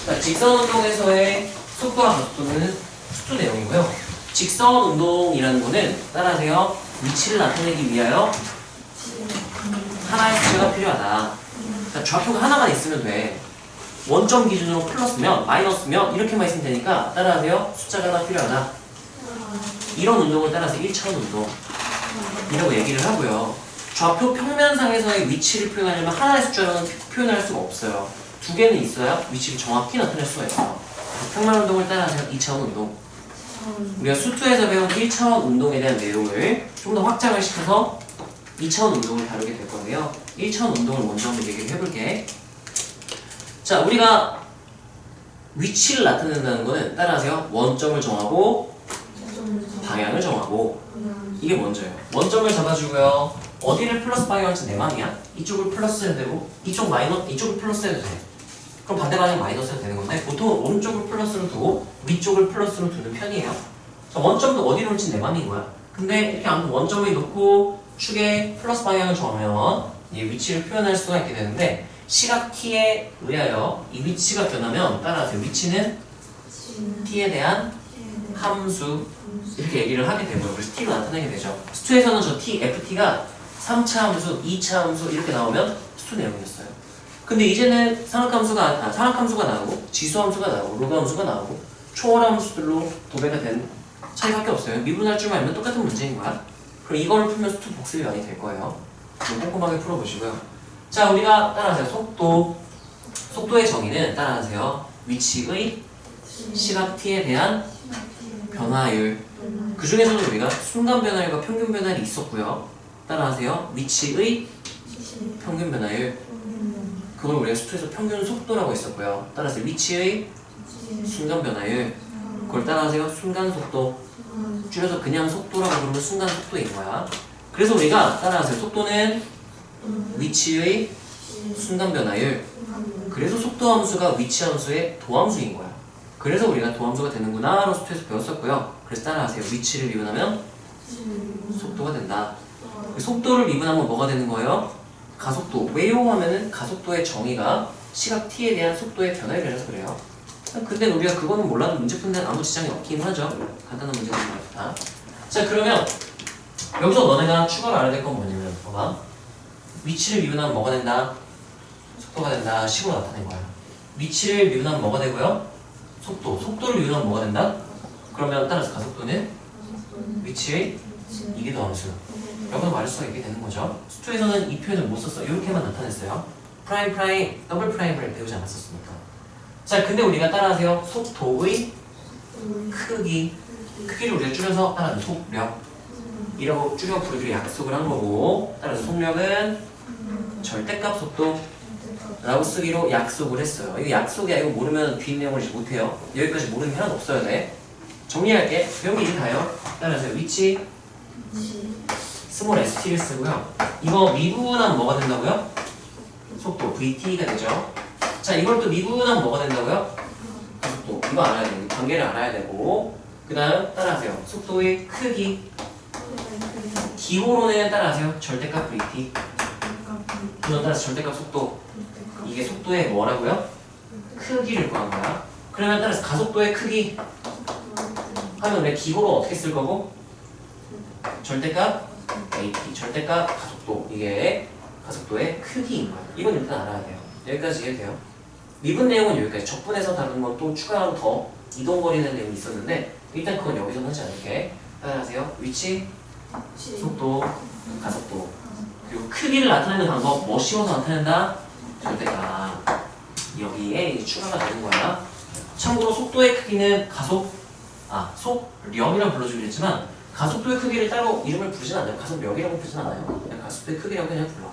자, 직선 운동에서의 속도와 가속도는 수도 내용이고요. 직선 운동이라는 거는 따라하세요. 위치를 나타내기 위하여 하나의 숫자가 필요하다. 자, 좌표가 하나만 있으면 돼. 원점 기준으로 플러스면 마이너스면 이렇게만 있으면 되니까 따라하세요. 숫자가 하나 필요하다. 이런 운동을 따라서 1차원 운동이라고 얘기를 하고요. 좌표 평면상에서의 위치를 표현하려면 하나의 숫자로는 표현할 수가 없어요. 두 개는 있어야 위치를 정확히 나타낼 수가 있어요. 평면 운동을 따라하세요. 2차원 운동. 우리가 수투에서 배운 1차원 운동에 대한 내용을 좀 더 확장을 시켜서 2차원 운동을 다루게 될 건데요. 1차원 운동을 먼저 한번 얘기를 해볼게. 자, 우리가 위치를 나타낸다는 거는 따라하세요. 원점을 정하고 방향을 정하고 이게 먼저예요. 원점을 잡아주고요. 어디를 플러스 방향할지 내 맘이야. 이쪽을 플러스 해도 되고 이쪽을 플러스 해도 돼. 그럼 반대 방향 마이너스 해도 되는 건데 보통 오른쪽을 플러스로 두고 위쪽을 플러스로 두는 편이에요. 자, 원점도 어디로 올지 내 맘인 거야. 근데 이렇게 아무튼 원점을 놓고 축에 플러스 방향을 정하면 이 위치를 표현할 수가 있게 되는데 시각 t에 의하여 이 위치가 변하면 따라하세요. 위치는 t에 대한 함수 이렇게 얘기를 하게 되고요. 그래서 t로 나타내게 되죠. 수투에서는 저 t, ft가 3차 함수, 2차 함수 이렇게 나오면 수투 내용이었어요. 근데 이제는 상악함수가 나오고 지수함수가 나오고 로그함수가 나오고 초월함수들로 도배가 된 차이밖에 없어요. 미분할 줄만 알면 똑같은 문제인 거야. 그럼 이거를 풀면 수투 복습이 많이 될 거예요. 좀 꼼꼼하게 풀어보시고요. 자, 우리가 따라하세요. 속도의 정의는 따라하세요. 위치의 시각 t에 대한 변화율. 그 중에서도 우리가 순간 변화율과 평균 변화율이 있었고요. 따라하세요. 위치의 평균 변화율. 그걸 우리가 수투에서 평균 속도라고 했었고요. 따라서 위치의 순간 변화율. 그걸 따라하세요. 순간 속도. 줄여서 그냥 속도라고 부르면 순간 속도인 거야. 그래서 우리가 따라하세요. 속도는 위치의 순간 변화율. 그래서 속도 함수가 위치 함수의 도함수인 거야. 그래서 우리가 도함수가 되는구나 로 수투에서 배웠었고요. 그래서 따라하세요. 위치를 미분하면 속도가 된다. 속도를 미분하면 뭐가 되는 거예요? 가속도. 왜요? 하면은 가속도의 정의가 시각 t에 대한 속도의 변화율이라서 그래요. 근데 우리가 그거는 몰라도 문제 푸는 데는 아무 지장이 없긴 하죠. 간단한 문제가 많다. 자, 그러면 여기서 너네가 추가로 알아야 될 건 뭐냐면 봐봐. 위치를 미분하면 뭐가 된다? 속도가 된다. 식으로 나타낸 거야. 위치를 미분하면 뭐가 되고요? 속도를 미분하면 뭐가 된다? 그러면 따라서 가속도는 위치의 이게 더함수. 여기서 말할 수가 있게 되는 거죠. 수투에서는 이 표현을 못 썼어. 이렇게만 나타냈어요. 프라임, 더블 프라임을 배우지 않았었으니까. 자, 근데 우리가 따라하세요. 속도의 크기를 우리가 줄여서 따라하는 속력이라고 줄여 부르기로 약속을 한 거고, 따라서 속력은 절대값 속도라고 쓰기로 약속을 했어요. 이거 약속이야. 이거 모르면 뒷 내용을 이제 못해요. 여기까지 모르는 게 하나도 없어야 돼. 정리할게. 배운 게 이제 다요. 따라서 위치 스몰 st를 쓰고요. 이거 미분하면 뭐가 된다고요? 속도 vt가 되죠. 자, 이걸 또 미분하면 뭐가 된다고요? 속도. 이거 알아야 되고 관계를 알아야 되고, 그 다음 따라하세요. 속도의 크기. 기호로는 따라하세요. 절대값 vt. 이건 따라서 절대값 속도. 이게 속도의 뭐라고요? 크기를 구한 거야. 그러면 따라서 가속도의 크기 하면 우리가 기호로 어떻게 쓸 거고? 절대값 AT, 절대값 가속도. 이게 가속도의 크기인 거야. 이건 일단 알아야 돼요. 여기까지 이해돼요? 미분 내용은 여기까지. 적분해서 다루는 건 또 추가로 더 이동거리는 내용이 있었는데 일단 그건 여기서는 하지 않을게. 따라하세요. 위치, 속도, 가속도. 그리고 크기를 나타내는 방법. 뭐 씌워서 나타낸다? 절대값. 여기에 이제 추가가 되는 거야. 참고로 속도의 크기는 속력이라고 불러주기로 했지만 가속도의 크기를 따로 이름을 부르진 않아요. 가속력이라고 부르진 않아요. 그냥 가속도의 크기라고 그냥 불러.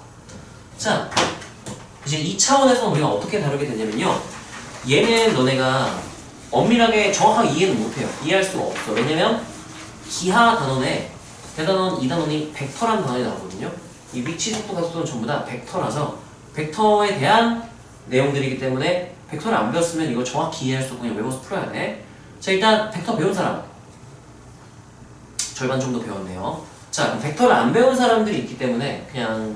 자, 이제 2차원에서 우리가 어떻게 다루게 되냐면요. 얘는 너네가 엄밀하게 정확하게 이해는 못해요. 이해할 수가 없어. 왜냐면 기하 단원에 대단원 2단원이 벡터라는 단원이 나오거든요. 이 위치, 속도, 가속도는 전부 다 벡터라서 벡터에 대한 내용들이기 때문에 벡터를 안 배웠으면 이거 정확히 이해할 수 없고 그냥 외워서 풀어야 돼. 자, 일단 벡터 배운 사람 절반 정도 배웠네요. 자, 벡터를 안 배운 사람들이 있기 때문에 그냥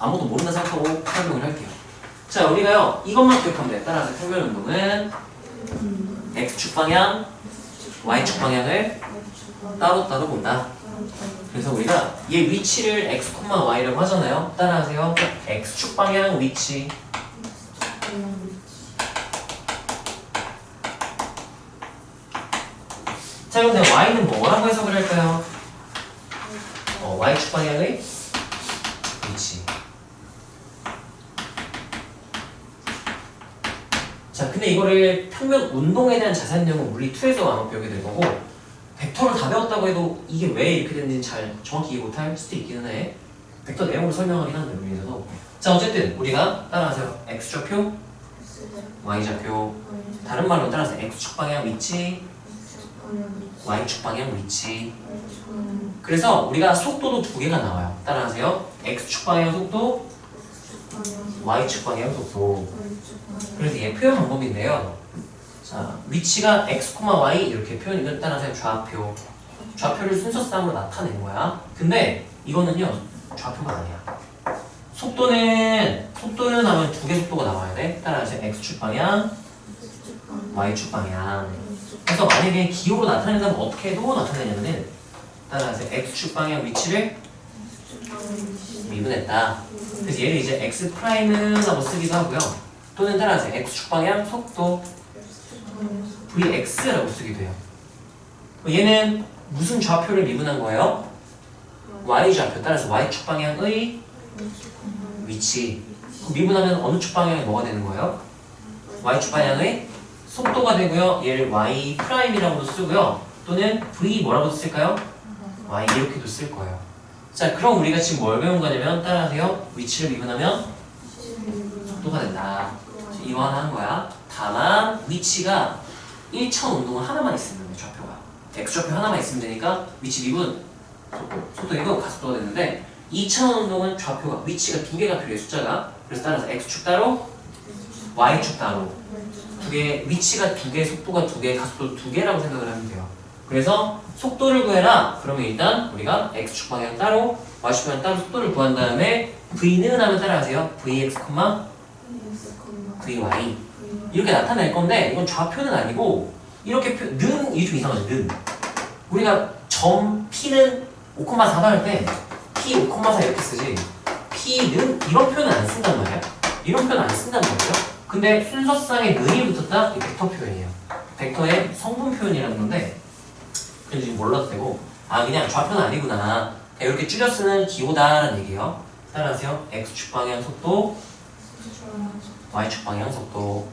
아무도 모른다 생각하고 설명을 할게요. 자, 우리가요 이것만 기억하면 돼. 따라서 평면 운동은 x축 방향, y축 방향을 따로따로 본다. 그래서 우리가 얘 위치를 x, y라고 하잖아요. 따라하세요. x축 방향 위치. 자, 그럼 내가 y는 뭐라고 해석을 할까요? y축 방향의 위치. 자, 근데 이거를 평면 운동에 대한 자세한 내용은 물리 2에서 아마 배우게 될 거고, 벡터를 다 배웠다고 해도 이게 왜 이렇게 됐는지 잘 정확히 이해 못할 수도 있기는 해. 벡터 내용으로 설명하긴 한데 물리에서도. 자, 어쨌든 우리가 따라하세요. x좌표, y좌표. 다른 말로 따라서 x축 방향 위치, y축 방향 위치. 그래서 우리가 속도도 두 개가 나와요. 따라하세요. x축 방향 속도, y축 방향 속도. 그래서 얘 표현 방법인데요. 자, 위치가 x, y 이렇게 표현이면 따라서 좌표. 좌표를 순서쌍으로 나타낸 거야. 근데 이거는요, 좌표가 아니야. 속도는 하면 두 개 속도가 나와야 돼. 따라서 x축 방향, y축 방향. 그래서 만약에 기호로 나타낸다면 어떻게도 나타내냐면은 따라서 x축 방향 위치를 미분했다. 그래서 얘를 이제 x 프라임은 하고 쓰기도 하고요. 또는 따라서 x축 방향 속도 vx라고 쓰기도 해요. 얘는 무슨 좌표를 미분한 거예요? y좌표. 따라서 y축 방향의 위치. 미분하면 어느 축 방향이 뭐가 되는 거예요? y축 방향의 속도가 되고요. 얘를 y 프라임이라고도 쓰고요. 또는 v 뭐라고 쓸까요? y 이렇게도 쓸 거예요. 자, 그럼 우리가 지금 뭘 배운 거냐면 따라하세요. 위치를 미분하면 속도가 된다. 이완한 거야. 다만 위치가 1차 운동은 하나만 있으면 돼. 좌표가 x좌표 하나만 있으면 되니까 위치 미분 속도이고 가속도가 되는데 2차 운동은 좌표가 위치가 두 개가 필요해. 숫자가. 그래서 따라서 x축 따로 y축 따로 두 개, 위치가 두 개, 속도가 두 개, 가속도 두 개라고 생각을 하면 돼요. 그래서 속도를 구해라. 그러면 일단 우리가 x축 방향 따로 y축 방향 따로 속도를 구한 다음에 v는 하면 따라하세요. vx, vy 이렇게 나타낼 건데 이건 좌표는 아니고 이렇게 는 이게 좀 이상하죠. 는 우리가 점 p는 5,4다 할 때 p 5,4 이렇게 쓰지 p는 이런 표현은 안 쓴단 말이야. 이런 표현 안 쓴단 말이죠. 근데 순서상에 는이 붙었다? 이 벡터 표현이에요. 벡터의 성분 표현이라는 건데 그래서 지금 몰라도 되고 그냥 좌표는 아니구나. 이렇게 줄여 쓰는 기호다라는 얘기예요. 따라하세요. x축 방향 속도, y축 방향 속도.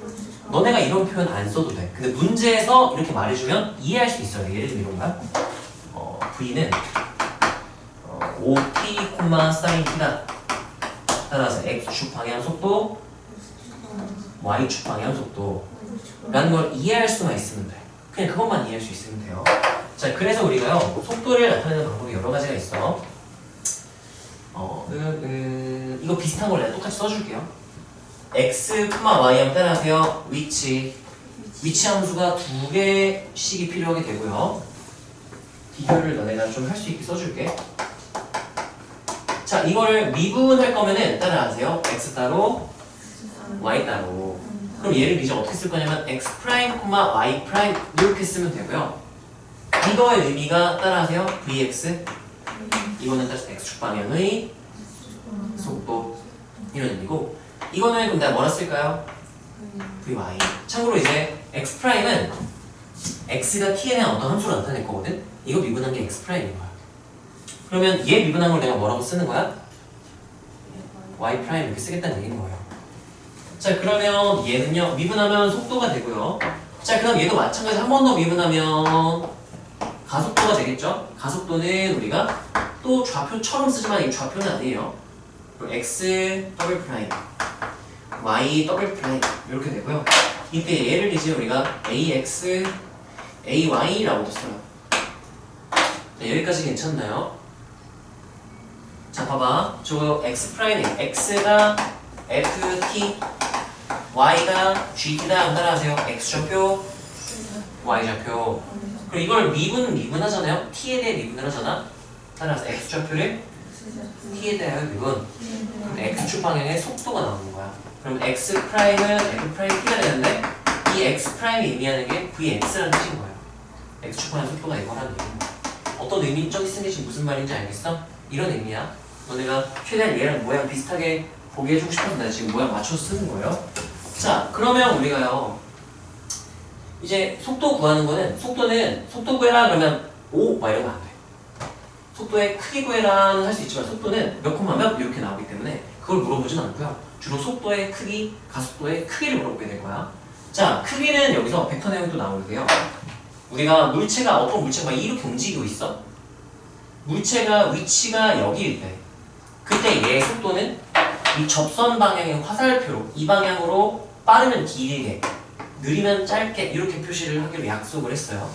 너네가 이런 표현 안 써도 돼. 근데 문제에서 이렇게 말해주면 이해할 수 있어요. 예를 들면 이런 거야. v는 5t, sin t다. 따라서 x축 방향 속도, y축 방향 속도 라는 걸 이해할 수만 있으면 돼. 그냥 그것만 이해할 수 있으면 돼요. 자, 그래서 우리가요 속도를 나타내는 방법이 여러 가지가 있어. 이거 비슷한 걸 내가 똑같이 써줄게요. x, y 하면 따라하세요. 위치 함수가 두 개씩이 필요하게 되고요. 비교를 너네가 좀 할 수 있게 써줄게. 자, 이거를 미분할 거면은 따라하세요. x 따로, y 따로. 그럼 얘를 이제 어떻게 쓸 거냐면 x 프라임, y 프라임 이렇게 쓰면 되고요. 이거의 의미가 따라하세요. vx 이거는 따라서 x축 방향의 속도 이런 의미고 이거는 그럼 내가 뭐라 쓸까요? vy. 참고로 이제 x 프라임은 x가 t에 대한 어떤 함수를 나타낼 거거든. 이거 미분한 게 x 프라임인 거야. 그러면 얘 미분한 걸 내가 뭐라고 쓰는 거야? y 프라임 이렇게 쓰겠다는 얘기인 거예요. 자, 그러면 얘는요 미분하면 속도가 되고요. 자, 그럼 얘도 마찬가지 한 번 더 미분하면 가속도가 되겠죠? 가속도는 우리가 또 좌표처럼 쓰지만 이 좌표는 아니에요. 그럼 x 더블 프라임, y 더블 프라임 이렇게 되고요. 이때 얘를 이제 우리가 ax, ay라고도 써요. 자, 여기까지 괜찮나요? 자, 봐봐. 저 x 프라임, x가 ft, y가 gt다. 따라하세요. x좌표, y좌표. 그리고 이걸 미분하잖아요. t에 대해 미분을 하잖아. 따라서 x좌표를 t에 대하여 미분. 그럼 x축 방향의 속도가 나오는 거야. 그럼 x 프라임은 f 프라임 t가 되는데 이 x 프라임이 의미하는 게 vx라는 뜻인 거예요. x축방향 속도가 이거라는 얘기입니다. 어떤 의미적인 쓴 게 지금 무슨 말인지 알겠어? 이런 의미야. 너네가 최대한 얘랑 모양 비슷하게 보게 해주고 싶어서 내가 지금 모양 맞춰서 쓰는 거예요. 자, 그러면 우리가요 이제 속도 구하는 거는 속도 구해라 그러면 5 막 이러면 안 돼. 속도의 크기 구해라는 할 수 있지만 속도는 몇 콤마 몇 이렇게 나오기 때문에 그걸 물어보진 않고요. 주로 속도의 크기, 가속도의 크기를 물어보게 될 거야. 자, 크기는 여기서 벡터 내용도 나오는데요. 우리가 어떤 물체가 이렇게 움직이고 있어. 물체가 위치가 여기일 때 그때 얘의 속도는 이 접선 방향의 화살표로 이 방향으로 빠르면 길게 느리면 짧게 이렇게 표시를 하기로 약속을 했어요.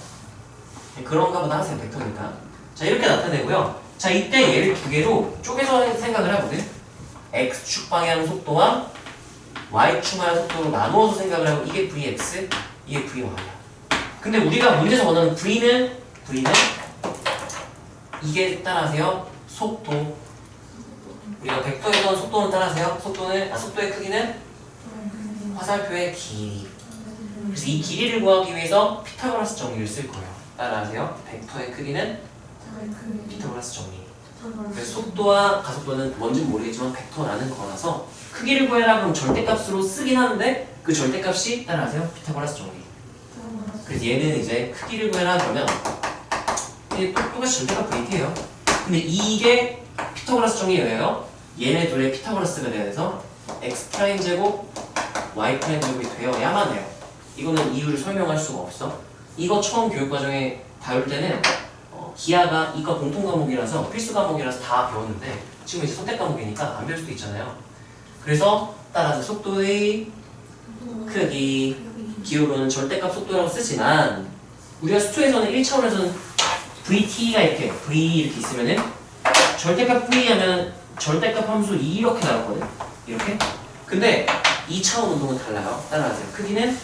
그런가 보다 하세요. 벡터니까. 자, 이렇게 나타내고요. 자, 이때 얘를 두 개로 쪼개서 생각을 하거든. x축 방향 속도와 y축 방향 속도로 나누어서 생각을 하고 이게 vx, 이게 vy야. 근데 우리가 문제에서 원하는 v는 이게 따라하세요. 속도. 우리가 벡터에서 속도는 따라하세요. 속도의 크기는 화살표의 길이. 그래서 이 길이를 구하기 위해서 피타고라스 정리를 쓸 거예요. 따라하세요. 벡터의 크기는 피타고라스 정리. 그래서 속도와 가속도는 뭔지는 모르겠지만 벡터라는 거라서 크기를 구해라 그럼 절대값으로 쓰긴 하는데 그 절대값이 따라하세요. 피타고라스 정리. 그래서 얘는 이제 크기를 구해라 그러면 얘 똑같이 절대값 vt예요. 근데 이게 피타고라스 정리예요. 얘네 둘의 피타고라스가 돼야 돼서 x 프라임 제곱 y 프라임 제곱이 되어야만 해요. 이거는 이유를 설명할 수가 없어. 이거 처음 교육과정에 다룰 때는 기하가 이과 공통 과목이라서 필수 과목이라서 다 배웠는데 지금 이제 선택 과목이니까 안 배울 수도 있잖아요. 그래서 따라서 속도의 크기, 기울은 절대값 속도라고 쓰지만 우리가 수초에서는 1차원에서는 vt가 이렇게 v 이렇게 있으면은 절대값 v 하면 절대값 함수 이렇게 나왔거든. 이렇게. 근데 2차원 운동은 달라요. 따라하세요. 크기는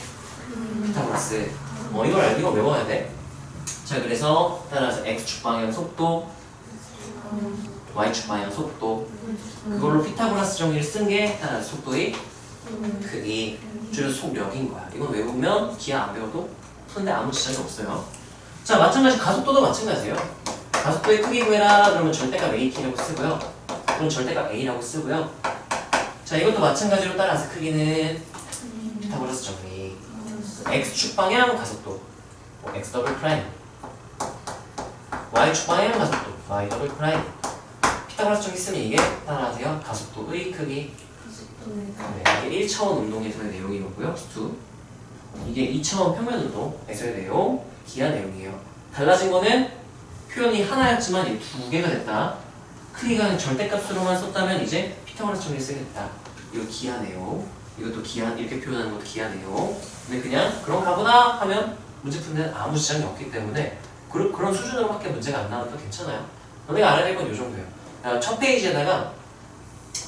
피타고라스. 이걸 외워야 돼. 자, 그래서 따라서 x축 방향 속도, y축 방향 속도. 그걸로 피타고라스 정리를 쓴 게 따라서 속도의 크기, 줄여서 속력인 거야. 이건 외우면 기하 안 배워도 푸는데 아무 지장이 없어요. 자, 마찬가지 가속도도 마찬가지예요. 가속도의 크기 구해라 그러면 절대값 at라고 쓰고요. 그럼 절대값 a라고 쓰고요. 자, 이것도 마찬가지로 따라서 크기는 피타고라스 정리. x축 방향 가속도, x 더블 프라임. y축 방향 가속도, y 더블 프라임. 피타고라스 정리 쓰면 이게 따라하세요. 가속도의 크기. 네, 이게 1차원 운동에서의 내용이고요. 2. 이게 2차원 평면 운동에서의 내용, 기하 내용이에요. 달라진 거는 표현이 하나였지만 이 두 개가 됐다. 크기가 절대값으로만 썼다면 이제 피타고라스 정리 쓰겠다. 이거 기하 내용. 이것도 기하, 이렇게 표현하는 것도 기하 내용. 근데 그냥 그런가 보다 하면 문제 푸는 데는 아무 지장이 없기 때문에 그런 수준으로밖에 문제가 안 나와도 괜찮아요. 너네가 알아야 될 건 이 정도예요. 첫 페이지에다가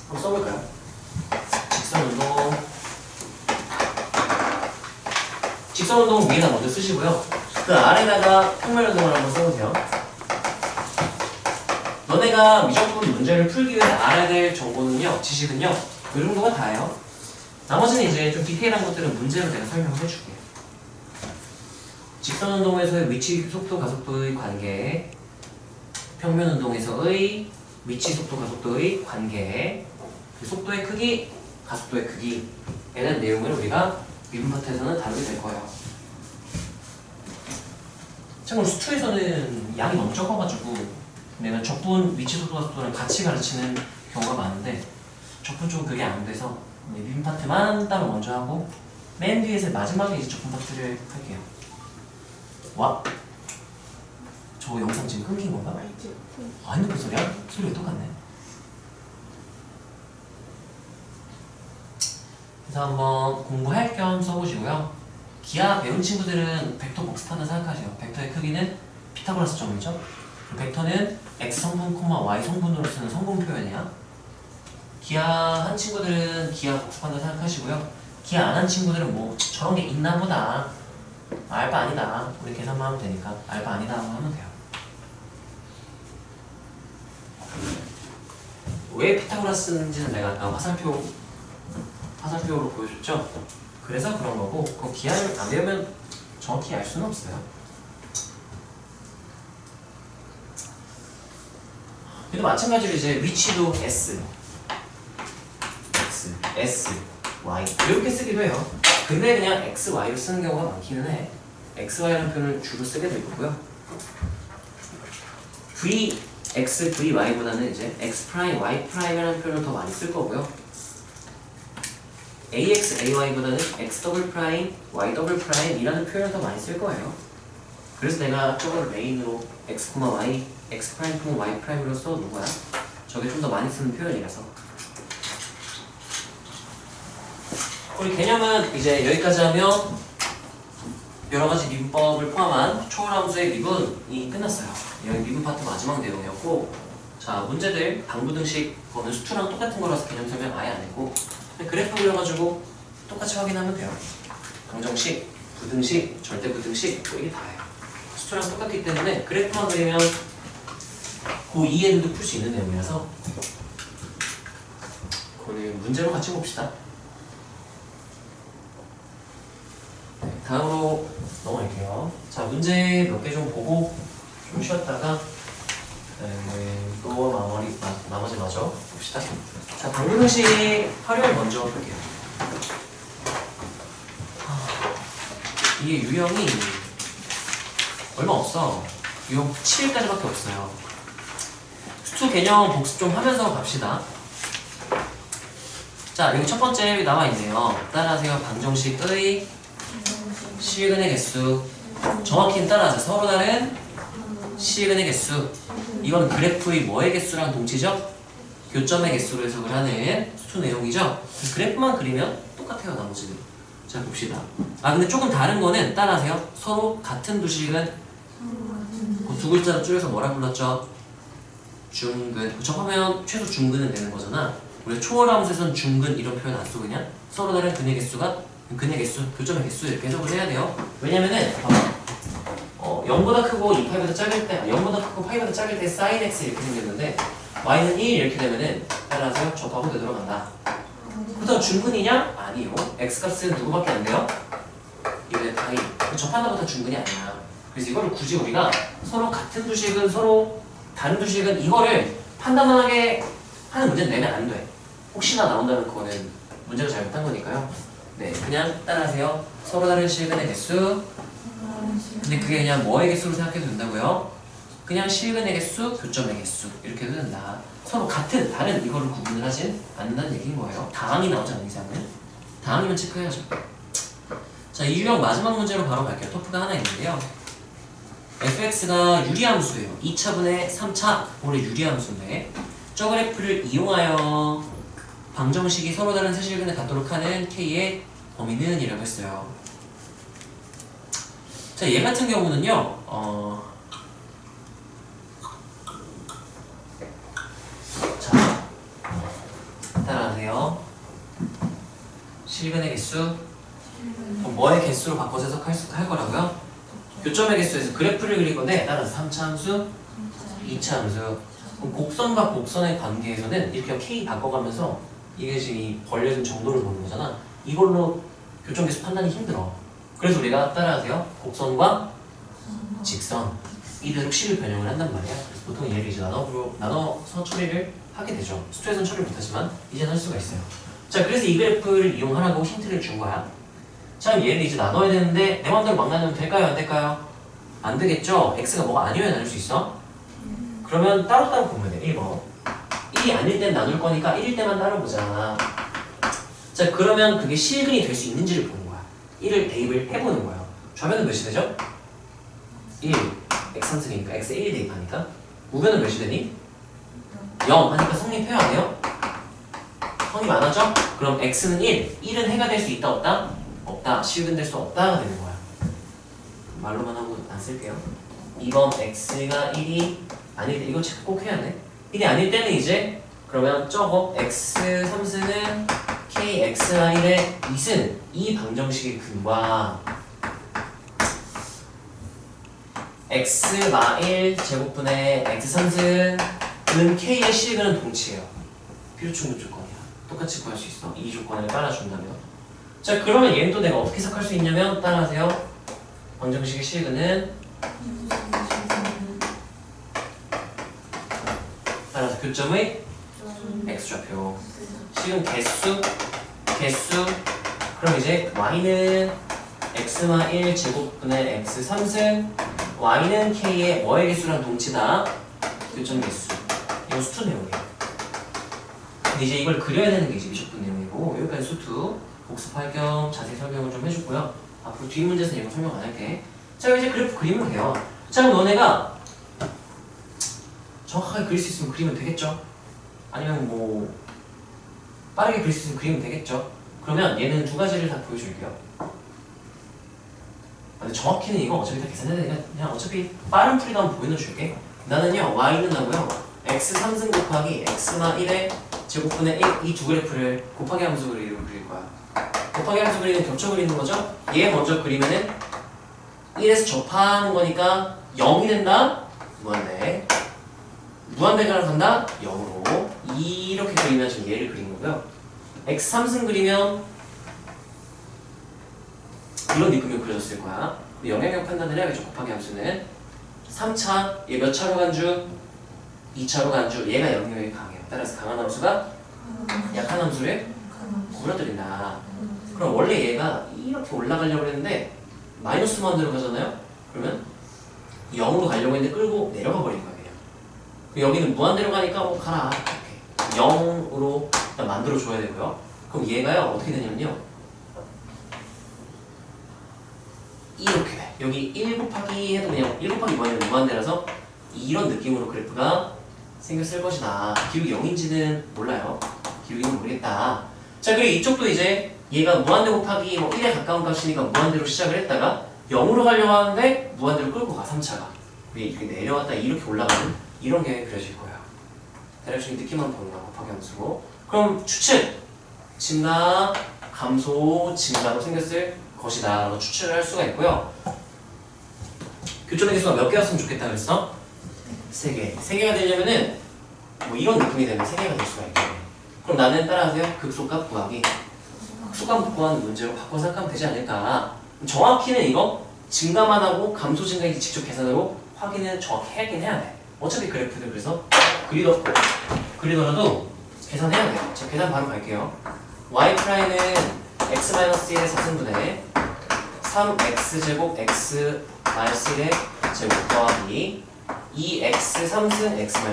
한번 써볼까요? 직선운동 위에다 먼저 쓰시고요. 그 아래다가 평면운동을 한번 써보세요. 너네가 미적분 문제를 풀기 위해서 알아야 될 정보는요, 지식은요, 이 정도가 다예요. 나머지는 이제 좀 디테일한 것들은 문제로 내가 설명을 해줄게요. 직선운동에서의 위치, 속도, 가속도의 관계, 평면운동에서의 위치, 속도, 가속도의 관계, 속도의 크기, 가속도의 크기에 대한 내용을 우리가 미분 파트에서는 다루게 될 거예요. 참고로 수투에서는 양이 너무 적어가지고 내가 적분, 위치, 속도, 가속도랑 같이 가르치는 경우가 많은데 적분 쪽은 그게 안 돼서 미분 파트만 따로 먼저 하고 맨 뒤에서 마지막에 이제 적분 파트를 할게요. 와? 저 영상 지금 끊긴 건가? 아, 핸드폰 소리야? 소리가 똑같네. 그래서 한번 공부할 겸 써보시고요. 기하 배운 친구들은 벡터 복습한다 생각하세요. 벡터의 크기는 피타고라스 정리죠. 벡터는 x 성분, y 성분으로 쓰는 성분 표현이야. 기하 한 친구들은 기하 복습한다 생각하시고요. 기하 안 한 친구들은 뭐 저런 게 있나 보다. 알바 아니다. 우리 계산만 하면 되니까 알바 아니다 하면 돼요. 왜 피타고라스인지는 내가 아까 화살표로 보여줬죠? 그래서 그런 거고 그 기한을 안 배우면 정확히 알 수는 없어요. 그래도 마찬가지로 이제 위치도 S, Y 이렇게 쓰기도 해요. 근데 그냥 X, Y로 쓰는 경우가 많기는 해. X, Y라는 표현을 주로 쓰게 되고요. V, X, V, Y보다는 이제 X 프라임, Y 프라임이라는 표현을 더 많이 쓸 거고요. AX, AY보다는 X 더블 프라임, Y 더블 프라임이라는 표현을 더 많이 쓸 거예요. 그래서 내가 저걸 메인으로 X, Y, X 프라임, Y 프라임으로 써놓은 거야. 저게 좀 더 많이 쓰는 표현이라서. 우리 개념은 이제 여기까지 하면 여러 가지 미분법을 포함한 초월함수의 미분이 끝났어요. 여기 미분 파트 마지막 내용이었고, 자 문제들 방부등식 거는 수투랑 똑같은 거라서 개념 설명 아예 안 했고, 그래프 그려가지고 똑같이 확인하면 돼요. 방정식, 부등식, 절대부등식 뭐 이게 다예요. 수투랑 똑같기 때문에 그래프만 그리면 고2에도 풀 수 있는 내용이라서 그거는 문제로 같이 봅시다. 다음으로 넘어갈게요. 자, 문제 몇 개 좀 보고 좀 쉬었다가 또 나머지 마저 봅시다. 자, 방정식 활용을 먼저 볼게요. 이게 유형이 얼마 없어. 유형 7일까지밖에 없어요. 수투 개념 복습 좀 하면서 갑시다. 자, 여기 첫 번째 나와 있네요. 따라하세요. 방정식의 실근의 개수. 정확히는 따라하세요. 서로 다른 실근의 개수. 이건 그래프의 뭐의 개수랑 동치죠? 교점의 개수로 해석을 하는 수투 내용이죠. 그래프만 그리면 똑같아요, 나머지는. 자, 봅시다. 근데 조금 다른 거는 따라하세요. 서로 같은 두식은 그 두 글자로 줄여서 뭐라 불렀죠? 중근. 접하면 최소 중근은 되는 거잖아. 우리 초월함수에서는 중근 이런 표현 안 쓰고 그냥 서로 다른 근의 개수가 근의 개수, 교점의 개수 이렇게 해석을 해야 돼요. 왜냐면은 0보다 크고 2파이보다 작을 때 0보다 크고 파이보다 작을 때 sin x 이렇게 생겼는데 y는 1 이렇게 되면은 따라하세요. 접하고 되돌아간다. 그렇다고 중근이냐? 아니요. x 값은 누구밖에 안 돼요? 1의 파이. 접한다고 다 중근이 아니야. 그래서 이거를 굳이 우리가 서로 같은 두식은 서로 다른 두식은 이거를 판단하게 하는 문제는 내면 안 돼. 혹시나 나온다면 그거는 문제가 잘못한 거니까요. 네, 그냥 따라하세요. 서로 다른 실근의 개수. 근데 그게 그냥 뭐의 개수로 생각해도 된다고요? 그냥 실근의 개수, 교점의 개수 이렇게 해도 된다. 서로 같은, 다른 이거를 구분을 하진 않는다는 얘기인 거예요. 다항이 나오지 않는 이상은. 다항이면 체크해야죠. 자, 이 유형 마지막 문제로 바로 갈게요. 토프가 하나 있는데요. fx가 유리함수예요. 2차분의 3차 올해 유리함수인데 저 그래프를 이용하여 방정식이 서로 다른 세실근에 갖도록 하는 k의 범위는 이라고 했어요. 자, 얘 같은 경우는요. 자, 따라하세요. 실근의 개수 그럼 뭐의 개수로 바꿔서 해석할 거라고요? 교점의 개수에서 그래프를 그릴 건데 따라서 3차 함수, 2차 함수. 그럼 곡선과 곡선의 관계에서는 이렇게 k 바꿔가면서 이게 지금 이 벌려진 정도를 보는 거잖아. 이걸로 교점 개수 판단이 힘들어. 그래서 우리가 따라하세요. 곡선과 직선 이대로 식을 변형을 한단 말이야. 그래서 보통 얘를 이제 나눠서 처리를 하게 되죠. 수투에서는 처리를 못하지만 이제는 할 수가 있어요. 자, 그래서 이 그래프를 이용하라고 힌트를 준 거야. 자, 얘를 이제 나눠야 되는데 내 맘대로 막 나누면 될까요? 안 될까요? 안 되겠죠? x가 뭐가 아니어야 나눌 수 있어? 그러면 따로따로 보면 돼. 1번 1이 아닐 땐 나눌 거니까 1일 때만 따로 보자. 자, 그러면 그게 실근이 될 수 있는지를 보는 거야. 1을 대입을 해보는 거예요. 좌변은 몇이 되죠? 1 x3승이니까 x에 1 대입하니까 우변은 몇이 되니? 0 하니까 성립해야 안 해요? 성립 안 하죠? 그럼 x는 1 1은 해가 될 수 있다 없다? 없다. 실근될 수 없다가 되는 거야. 말로만 하고 안 쓸게요. 2번 x가 1이 아닐 때 이거 체크 꼭 해야 돼. 1이 아닐 때는 이제 그러면 저거 x3승은 kxy의 2승 이 방정식의 근과 x 마1 제곱분의 x3승 근 k의 실근은 동치예요. 필요충분 조건이야. 똑같이 구할 수 있어. 이 조건을 깔아준다면. 자, 그러면 얘는 또 내가 어떻게 해석할 수 있냐면 따라하세요. 방정식의 실근은 따라서 교점의 x좌표. 지금 개수 그럼 이제 y는 x마 1 제곱분의 x 3승 y는 k의 뭐의 개수랑 동치다. 교점 개수. 이건 수투 내용이에요. 근데 이제 이걸 그려야 되는 게 이제 미적분 내용이고 여기까지 수투 복습할 겸 자세히 설명을 좀 해주고요. 앞으로 뒷 문제에서 이거 설명 안 할게. 자, 이제 그래프 그리면 돼요. 자, 그럼 너네가 정확하게 그릴 수 있으면 그리면 되겠죠? 아니면 뭐 빠르게 그릴 수 있으면 그리면 되겠죠? 그러면 얘는 두 가지를 다 보여줄게요. 근데 정확히는 이거 어차피 다 계산해야 되니까 그냥 어차피 빠른 풀이도 한번 보여줄게. 나는요 y는 하고요 x 3승 곱하기 x마 1의 제곱분의 1 이 두 그래프를 곱하기 함수 그리로 그릴 거야. 곱하기 함수 그리는 겹쳐 그리는 거죠? 얘 먼저 그리면은 1에서 접하는 거니까 0이 된다? 무한대. 무한대가 간다? 0으로. 이렇게 그리면 지금 얘를 그린 거고요. x 3승 그리면 이런 느낌으로 그려졌을 거야. 영향력 판단을 해야겠죠. 곱하기 함수는 3차, 얘 몇 차로 간주? 2차로 간주. 얘가 영향력이 강해요. 따라서 강한 함수가 약한 함수를 구부러뜨린다. 그럼 원래 얘가 이렇게 올라가려고 했는데 마이너스만 들어가잖아요. 그러면 0으로 가려고 했는데 끌고 내려가 버린 거예요. 여기는 무한대로 가니까 뭐 가라. 이렇게 0으로 일단 만들어 줘야 되고요. 그럼 얘가요 어떻게 되냐면요. 이렇게 돼. 여기 1 곱하기 해도 그냥 1 곱하기 무한대는 무한대라서 이런 느낌으로 그래프가 생겼을 것이다. 기울기 0인지는 몰라요. 기울기는 모르겠다. 자, 그리고 이쪽도 이제 얘가 무한대 곱하기 뭐 1에 가까운 값이니까 무한대로 시작을 했다가 0으로 가려고 하는데 무한대로 끌고 가 3차가. 이렇게 내려왔다 이렇게 올라가는 이런 게 그려질 거예요. 대략적인 느낌만 보는 거야. 곱하기 함수로. 그럼 추측 증가, 감소, 증가로 생겼을 것이다 라고 추측을 할 수가 있고요. 교점의 개수가 몇 개였으면 좋겠다 그랬어? 3개. 3개가 되려면은 뭐 이런 느낌이 되면 3개가 될 수가 있겠네. 그럼 나는 따라하세요. 극소값 구하기. 극소값 구하는 문제로 바꿔 생각하면 되지 않을까. 정확히는 이거 증가만 하고 감소 증가인지 직접 계산으로 확인을 정확히 하긴 해야 돼. 어차피 그래프들 그래서 그리더라도 계산해야 돼요. 자, 계산 바로 갈게요. y''은 x-1의 4승분의 3x제곱 x-1의 제곱 더하기 2x 3승 x-1.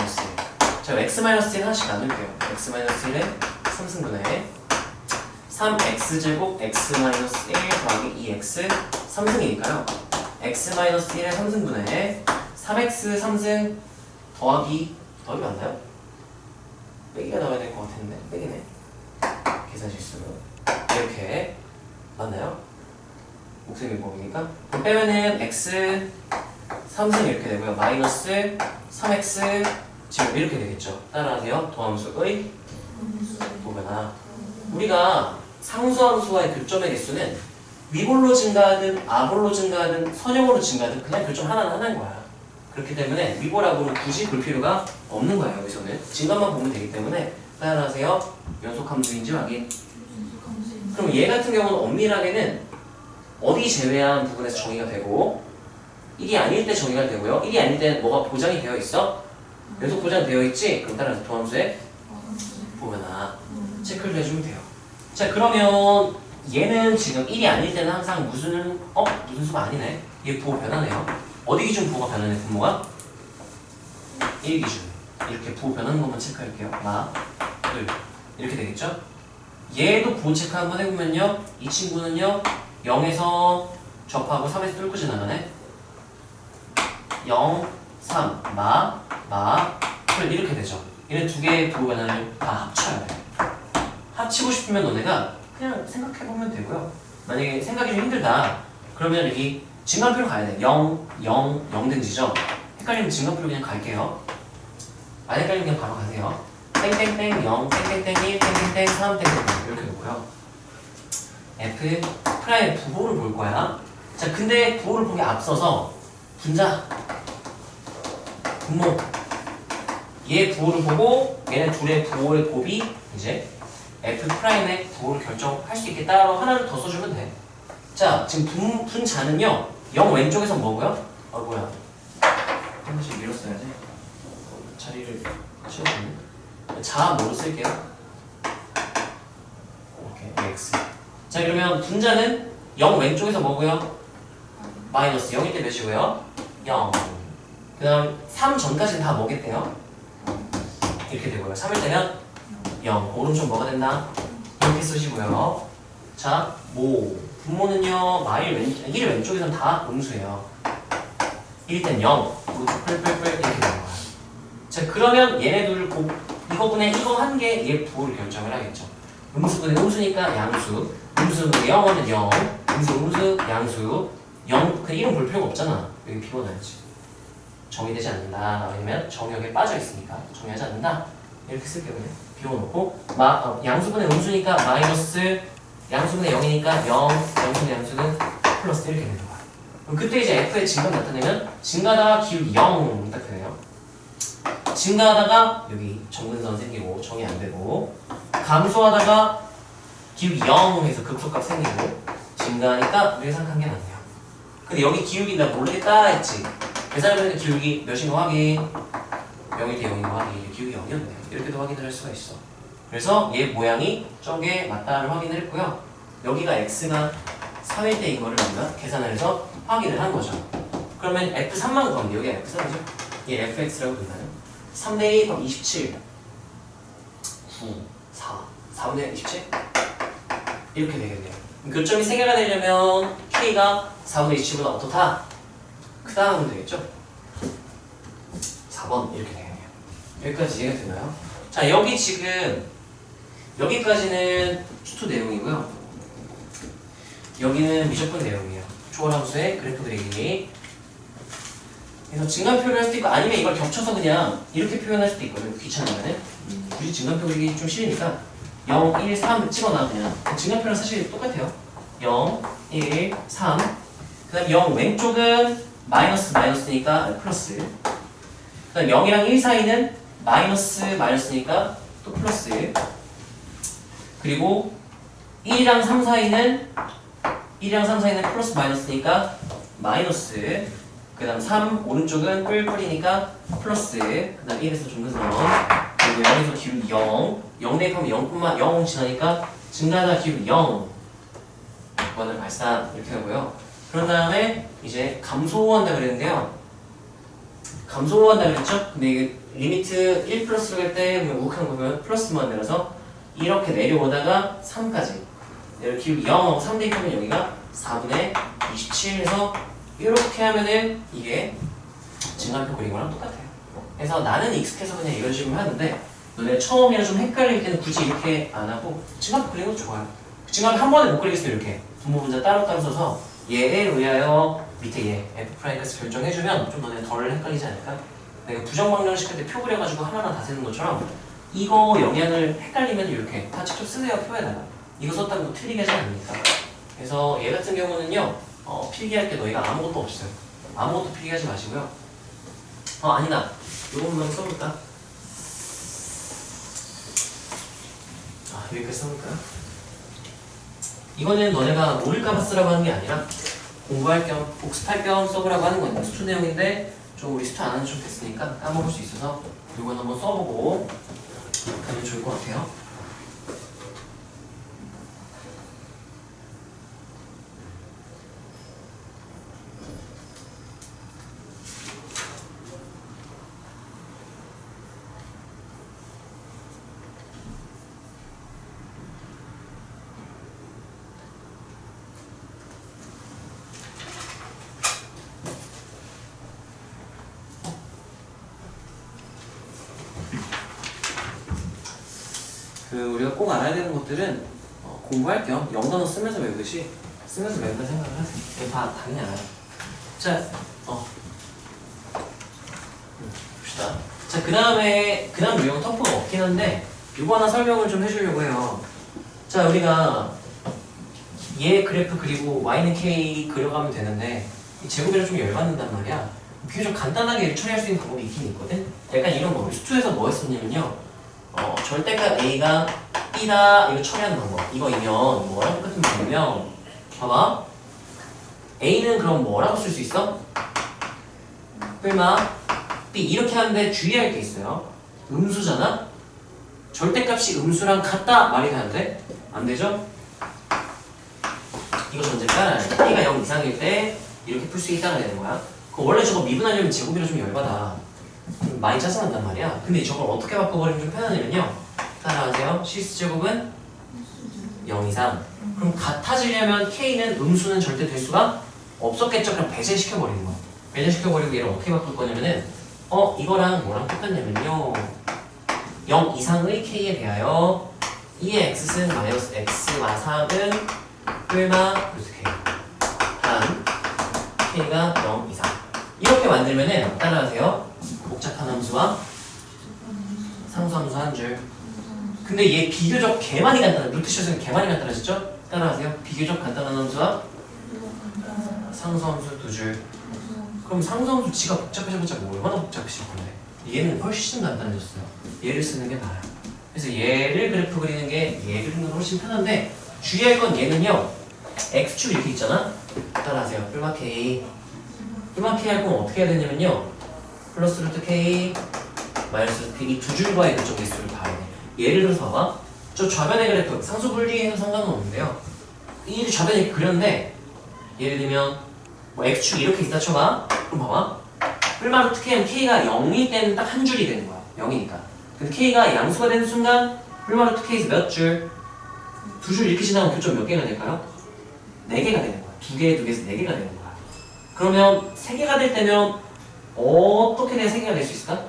자, x-1 하나씩 나눌게요. x-1의 3승분의 3x제곱 x-1 더하기 2x 3승이니까요. x-1의 3승분의 3x 3승 더하기 맞나요? 빼기가 나와야 될 것 같은데 빼기네. 계산 실수로 이렇게 맞나요? 목소리 뭐입니까? 빼면은 x 3승 이렇게 되고요. 마이너스 3x 지금 이렇게 되겠죠. 따라하세요. 도함수의 보거나 우리가 상수함수와의 교점의 개수는 위볼로 증가하든 아볼로 증가하든 선형으로 증가하든 그냥 교점 하나는 거야. 그렇기 때문에 위볼하고는 굳이 볼 필요가 없는 거예요. 여기서는 증가만 보면 되기 때문에 따라하세요. 연속함수인지 확인. 그럼 얘 같은 경우는 엄밀하게는 어디 제외한 부분에서 정의가 되고 1이 아닐 때 정의가 되고요. 1이 아닐 때는 뭐가 보장이 되어 있어? 연속 보장되어 있지? 그럼 따라서 도함수에 보거나 체크를 해주면 돼요. 자, 그러면 얘는 지금 1이 아닐 때는 항상 무슨 수가 아니네. 얘 부호 변하네요. 어디 기준 부호가 변하네, 분모가? 1 기준. 이렇게 부호 변하는 것만 체크할게요. 마, 둘. 이렇게 되겠죠? 얘도 부호 체크 한번 해보면요. 이 친구는요. 0에서 접하고 3에서 뚫고 지나가네. 0, 3, 풀 이렇게 되죠. 얘는 두 개의 부호 변화를 다 합쳐야 돼. 합치고 싶으면 너네가 그냥 생각해보면 되고요. 만약에 생각이 좀 힘들다. 그러면 여기 증간표로 가야 돼. 0, 0, 0등지죠? 헷갈리면 증간표로 그냥 갈게요. 안 헷갈리면 그냥 바로 가세요. 땡땡땡 0, 땡땡땡 1, 땡땡땡 3, 땡땡땡 이렇게 놓고요. F 프라임의 부호를 볼 거야. 자, 근데 부호를 보기 앞서서 분자, 분모 얘 부호를 보고 얘네 둘의 부호의 곱이 이제 F'의 부호를 결정할 수 있겠다로 하나를 더 써주면 돼. 자, 지금 분자는요 0 왼쪽에서 뭐고요? 뭐야 한 번씩 밀었어야지. 자리를 치워주면 자 뭐로 쓸게요? 이렇게 x. 자 그러면 분자는 0 왼쪽에서 뭐고요? 마이너스 0일 때 몇이고요? 0. 그 다음 3 전까지는 다 뭐겠대요? 이렇게 되고요. 3일 때면 0. 오른쪽 뭐가 된다? 이렇게 쓰시고요. 자, 분모는요 1 왼쪽에서는 다 음수예요. 1 땐 0. 오른쪽 뿔뿔뿔 이렇게 되는 거야. 자 그러면 얘네들을 이거분의 이거 한 개 얘 부호를 결정을 하겠죠. 음수분의 음수니까 양수, 음수분의 0은 0, 음수, 양수 0, 그 이름 볼 필요가 없잖아. 여기 비워놔야지. 정의되지 않는다. 왜냐면 정의역에 빠져 있으니까 정의하지 않는다. 이렇게 쓸게요. 그냥 비워놓고 양수분의 음수니까 마이너스, 양수분의 0이니까 0, 양수분의 양수는 플러스 이렇게 되는 거야. 그럼 그때 이제 f의 증가가 나타내면 증가하다가 기울기 0 딱 되네요. 증가하다가 여기 정근선 생기고 정의 안 되고, 감소하다가 기울기 0 해서 극소값 생기고, 증가하니까 외상한 게 맞네요. 근데 여기 기울기 나 모르겠다 했지. 계산해보니까 기울기 몇인 거 확인, 0일 때 0인 거 확인, 기울기 0이었네. 이렇게도 확인을 할 수가 있어. 그래서 얘 모양이 저게 맞다를 확인을 했고요. 여기가 x가 3일 때 이거를 우리가 계산을 해서 확인을 한 거죠. 그러면 f3만 구하면 여기가 f3이죠. 얘 fx라고 불러요. 3대 2 그럼 27, 9, 4, 4분의 27 이렇게 되겠네요. 교점이 3개가 되려면 k가 4분의 27보다 어떻다? 크다 하면 되겠죠? 4번 이렇게 되겠네요. 여기까지 이해가 되나요? 자 여기 지금 여기까지는 추투 내용이고요. 여기는 미적분 내용이에요. 초월함수의 그래프 그리기. 그래서 증간표를 할 수도 있고 아니면 이걸 겹쳐서 그냥 이렇게 표현할 수도 있거든요. 귀찮으면은 굳이 증간표 그리기 좀 싫으니까 0, 1, 3 찍어놔. 그냥 증간표랑 사실 똑같아요. 0, 1, 3. 그 다음 0 왼쪽은 마이너스니까 플러스. 그 다음 0이랑 1 사이는 마이너스니까 또 플러스. 그리고 1이랑 3 사이는 플러스 마이너스니까 마이너스. 그 다음 3 오른쪽은 뿔뿔이니까 플러스. 그 다음 1에서 중근선, 그리고 0에서 기울기 0, 0 대입하면 0 지나니까 증가하다 기울기 0 번을 발산 이렇게 하고요. 그런 다음에 이제 감소한다 그랬는데요. 감소한다 그랬죠? 근데 이게 리미트 1 플러스로 갈 때 우극한 거 보면 플러스만 내려서 이렇게 내려오다가 3까지 기울기 0하고 3 대입하면 여기가 4분의 27에서 이렇게 하면은 이게 증간표 그린 거랑 똑같아요. 그래서 나는 익숙해서 그냥 이런 식으로 하는데 너네 처음이라 좀 헷갈릴 때는 굳이 이렇게 안 하고 증간표 그리는 것도 좋아요. 증간표 한 번에 못 그리겠어요. 이렇게 분모 분자 따로따로 써서 얘에 의하여 밑에 얘 F'값을 결정해주면 좀 너네 덜 헷갈리지 않을까? 내가 부정방정 시킬 때 표 그려가지고 하나하나 다 세는 것처럼 이거 영향을 헷갈리면 이렇게 다 직접 쓰세요. 표에다가 이거 썼다고 뭐 틀리게 하지 않으니까. 그래서 얘 같은 경우는요 필기할 때 너희가 아무것도 없어요. 아무것도 필기하지 마시고요. 아니다. 요것만 써볼까? 여기까지 써볼까요? 이거는 너네가 모를까봐 쓰라고 하는 게 아니라 공부할 겸, 복습할 겸 써보라고 하는 거예요. 수투 내용인데 좀 우리 수투 안 하는 지 좀 됐으니까 까먹을 수 있어서 이건 한번 써보고 가면 좋을 것 같아요. 우리가 꼭 알아야 되는 것들은 공부할 겸 영단어 쓰면서 외우듯이 쓰면서 외운다 생각을 하세요. 다 당연히 알아요. 자, 봅시다. 자, 그 다음 유형은 터프가 없긴 한데 이거 하나 설명을 좀 해주려고 해요. 자, 우리가 얘 그래프 그리고 y는 k 그려가면 되는데 이 제곱이라 좀 열받는단 말이야. 비교적 간단하게 처리할 수 있는 방법이 있긴 있거든. 약간 이런 거. 수투에서 뭐 했었냐면요. 절대값 a가 B다 이거 처리하는 방법 이거이면 뭐랑 똑같은 방법이면 봐봐 A는 그럼 뭐라고 쓸 수 있어? 뿔마 B 이렇게 하는데 주의할 게 있어요. 음수잖아? 절대값이 음수랑 같다 말이 되는데 안 되죠? 이거 전제가 A가 0 이상일 때 이렇게 풀 수 있다가 되는 거야. 그럼 원래 저거 미분하려면 제곱이라 좀 열받아. 많이 짜증난단 말이야. 근데 저걸 어떻게 바꿔버리면 좀 편하냐면요. 따라하세요. 실수제곱은 0 이상. 그럼 같아지려면 K는 음수는 절대 될 수가 없었겠죠. 그럼 배제시켜버리는 거야. 배제시켜버리고 얘를 어떻게 바꿀 거냐면은 이거랑 뭐랑 똑같냐면요. 0 이상의 K에 대하여 2의 X승 마이너스 X와 3은 뿔마 루트 K 한 K가 0 이상 이렇게 만들면은 따라하세요. 복잡한 함수와 상수함수 한 줄. 근데 얘 비교적 개많이 간단한 루트샷은 개많이 간단해졌죠? 따라하세요. 비교적 간단한 함수와 상수함수 두 줄. 그럼 상수함수 지가 복잡해져봤자 뭐 얼마나 복잡해질 건데? 얘는 훨씬 간단해졌어요. 얘를 쓰는 게 나아요. 그래서 얘를 그래프 그리는 게 얘 그리는 건 훨씬 편한데 주의할 건 얘는요. X축 이렇게 있잖아? 따라하세요. 뿔마 K 뿔마 K 할 거면 어떻게 해야 되냐면요. 플러스 루트 K 마이너스 루트 K 이 두 줄과의 그쪽 개수를 봐야 돼. 예를 들어서 봐봐. 저 좌변의 그래프 상수 분리해서 상관은 없는데요. 이 좌변 이렇게 그렸는데 예를 들면 뭐 X축 이렇게 있다 쳐봐. 그럼 봐봐. 뿔마 루트 K는 K가 0일 때는 딱 한 줄이 되는 거야. 0이니까. 근데 K가 양수가 되는 순간 뿔마 루트 K에서 몇 줄? 두 줄 이렇게 지나면 교점 몇 개가 될까요? 4개가 되는 거야. 2개, 2개에서 4개가 되는 거야. 그러면 3개가 될 때면 어떻게 내 3개가 될 수 있을까?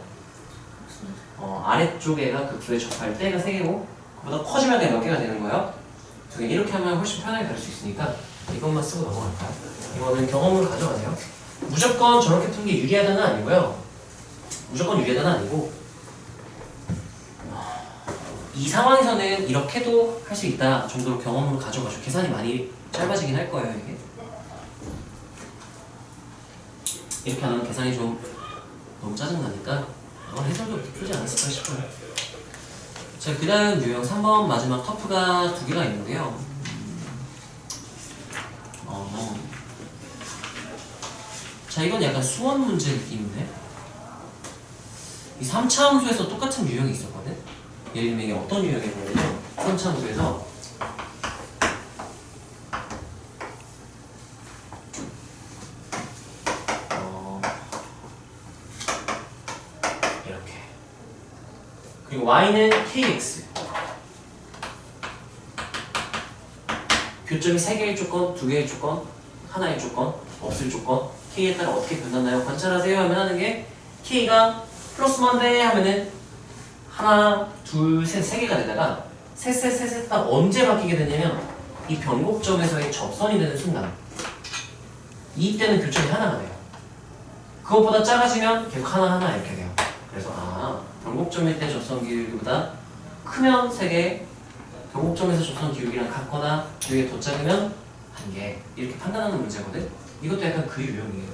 아래쪽 애가 그 두에 접할 때가 3개고 그보다 커지면 몇 개가 되는 거예요? 2개. 이렇게 하면 훨씬 편하게 다룰 수 있으니까 이것만 쓰고 넘어갈까요? 이거는 경험으로 가져가세요. 무조건 저렇게 푸는 게 유리하다는 아니고요. 무조건 유리하다는 아니고 이 상황에서는 이렇게도 할 수 있다 정도로 경험으로 가져가죠. 계산이 많이 짧아지긴 할 거예요. 이게 이렇게 하면 계산이 좀 너무 짜증나니까 이건 해설도 풀지 않았을까 싶어요. 자, 그 다음 유형 3번 마지막 터프가 2개가 있는데요. 자, 이건 약간 수원 문제 느낌인데 이 3차 함수에서 똑같은 유형이 있었거든. 예를 들면 이게 어떤 유형이냐면요. 3차 함수에서 이렇게 그리고 y는 kx 교점이 3개의 조건, 2개의 조건, 하나의 조건, 없을 조건 k에 따라 어떻게 변하나요? 관찰하세요 하면 하는 게 k가 플러스만 돼 하면은 하나, 둘, 셋, 3개가 되다가 셋 딱 언제 바뀌게 되냐면 이 변곡점에서의 접선이 되는 순간 이때는 교점이 하나가 돼요. 그것보다 작아지면 계속 하나 이렇게 돼요. 그래서 변곡점일 때 접선 기울기보다 크면 3개, 변곡점에서 접선 기울기랑 같거나 기울기가 더 작으면 1개 이렇게 판단하는 문제거든. 이것도 약간 그 유형이에요.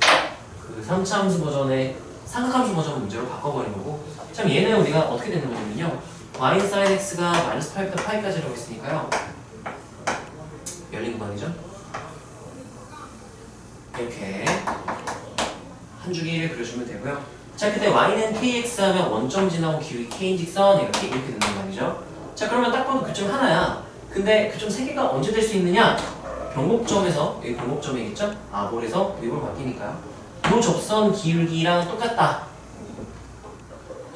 그 3차 함수 버전의 삼각함수 버전 문제로 바꿔버린 거고 참 얘는 우리가 어떻게 되는 거냐면요. y sin x가 마이너스 8부터 파이까지라고 했으니까요. 열린 구간이죠. 이렇게 한 줄기를 그려주면 되고요. 자, 그때 y는 kx 하면 원점 지나고 기울기 k인 직선 이렇게 되는 말이죠. 자, 그러면 딱 봐도 교점 하나야. 근데 교점 3개가 언제 될 수 있느냐? 변곡점에서, 여기 변곡점이겠죠? 볼에서 위로 바뀌니까요. 이 접선 기울기랑 똑같다.